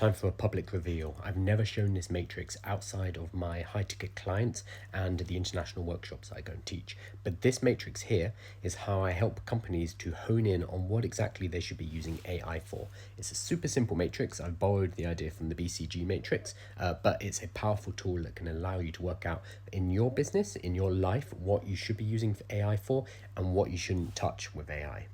Time for a public reveal. I've never shown this matrix outside of my high-ticket clients and the international workshops I go and teach. But this matrix here is how I help companies to hone in on what exactly they should be using AI for. It's a super simple matrix. I've borrowed the idea from the BCG matrix, but it's a powerful tool that can allow you to work out in your business, in your life, what you should be using AI for and what you shouldn't touch with AI.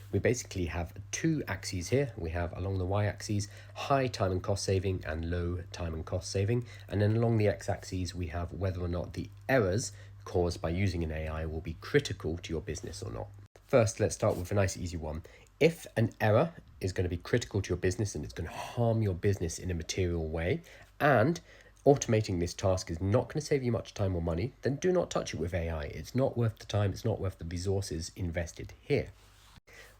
We basically have two axes here. We have along the y-axis high time and cost saving and low time and cost saving, and then along the x-axis we have whether or not the errors caused by using an AI will be critical to your business or not. First, let's start with a nice easy one. If an error is going to be critical to your business and it's going to harm your business in a material way, and automating this task is not going to save you much time or money, then do not touch it with AI. It's not worth the time, it's not worth the resources invested here.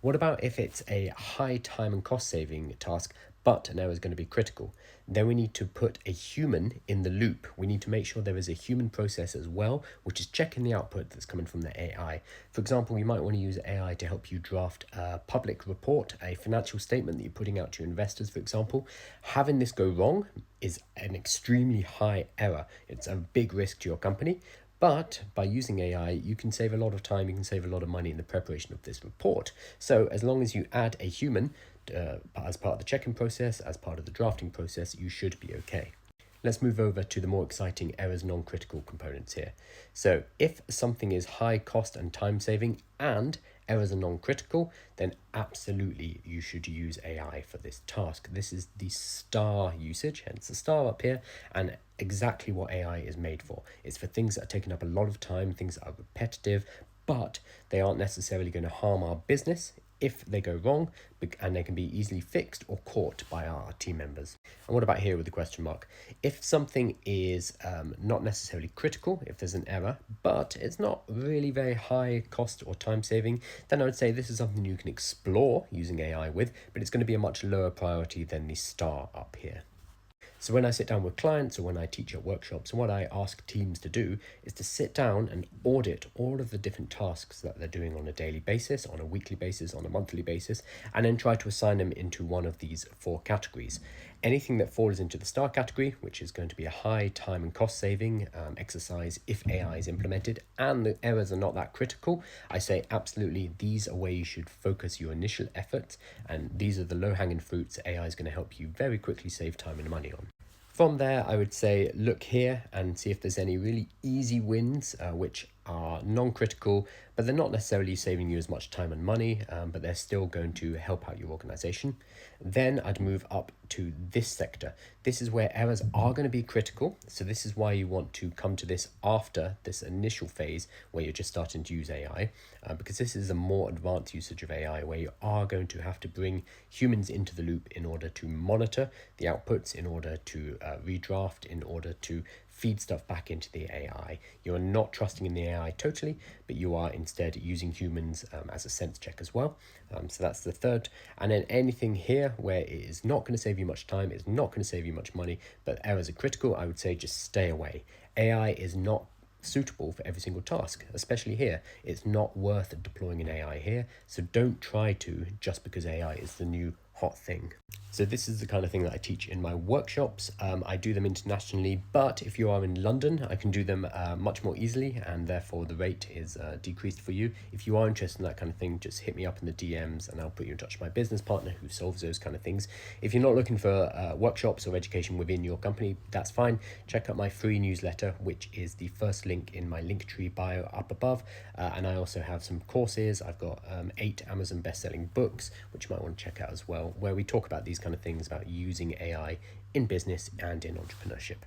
What about if it's a high time and cost saving task, but an error is going to be critical? Then we need to put a human in the loop. We need to make sure there is a human process as well, which is checking the output that's coming from the AI. For example, you might want to use AI to help you draft a public report, a financial statement that you're putting out to your investors, for example. Having this go wrong is an extremely high error. It's a big risk to your company. But by using AI, you can save a lot of time, you can save a lot of money in the preparation of this report. So as long as you add a human as part of the check-in process, as part of the drafting process, you should be okay. Let's move over to the more exciting errors non-critical components here. So if something is high cost and time saving and errors are non-critical, then absolutely you should use AI for this task. This is the star usage, hence the star up here, and exactly what AI is made for. It's for things that are taking up a lot of time, things that are repetitive, but they aren't necessarily going to harm our business if they go wrong, and they can be easily fixed or caught by our team members. And what about here with the question mark? If something is not necessarily critical, if there's an error, but it's not really very high cost or time saving, then I would say this is something you can explore using AI with, but it's going to be a much lower priority than the star up here. So when I sit down with clients or when I teach at workshops, what I ask teams to do is to sit down and audit all of the different tasks that they're doing on a daily basis, on a weekly basis, on a monthly basis, and then try to assign them into one of these four categories. Anything that falls into the star category, which is going to be a high time and cost saving exercise if AI is implemented and the errors are not that critical, I say absolutely these are where you should focus your initial efforts, and these are the low-hanging fruits AI is going to help you very quickly save time and money on. From there, I would say look here and see if there's any really easy wins which are non-critical, but they're not necessarily saving you as much time and money, but they're still going to help out your organization. Then I'd move up to this sector. This is where errors are going to be critical. So this is why you want to come to this after this initial phase where you're just starting to use AI, because this is a more advanced usage of AI where you are going to have to bring humans into the loop in order to monitor the outputs, in order to redraft, in order to feed stuff back into the AI. You're not trusting in the AI totally, but you are instead using humans as a sense check as well. So that's the third. And then anything here where it is not going to save you much time, it's not going to save you much money, but errors are critical, I would say just stay away. AI is not suitable for every single task, especially here. It's not worth deploying an AI here, so don't try to just because AI is the new hot thing. So this is the kind of thing that I teach in my workshops. I do them internationally, but if you are in London, I can do them much more easily, and therefore the rate is decreased for you. If you are interested in that kind of thing, just hit me up in the DMs and I'll put you in touch with my business partner who solves those kind of things. If you're not looking for workshops or education within your company, that's fine. Check out my free newsletter, which is the first link in my Linktree bio up above. And I also have some courses. I've got 8 Amazon best-selling books, which you might want to check out as well, where we talk about these kind of things, about using AI in business and in entrepreneurship.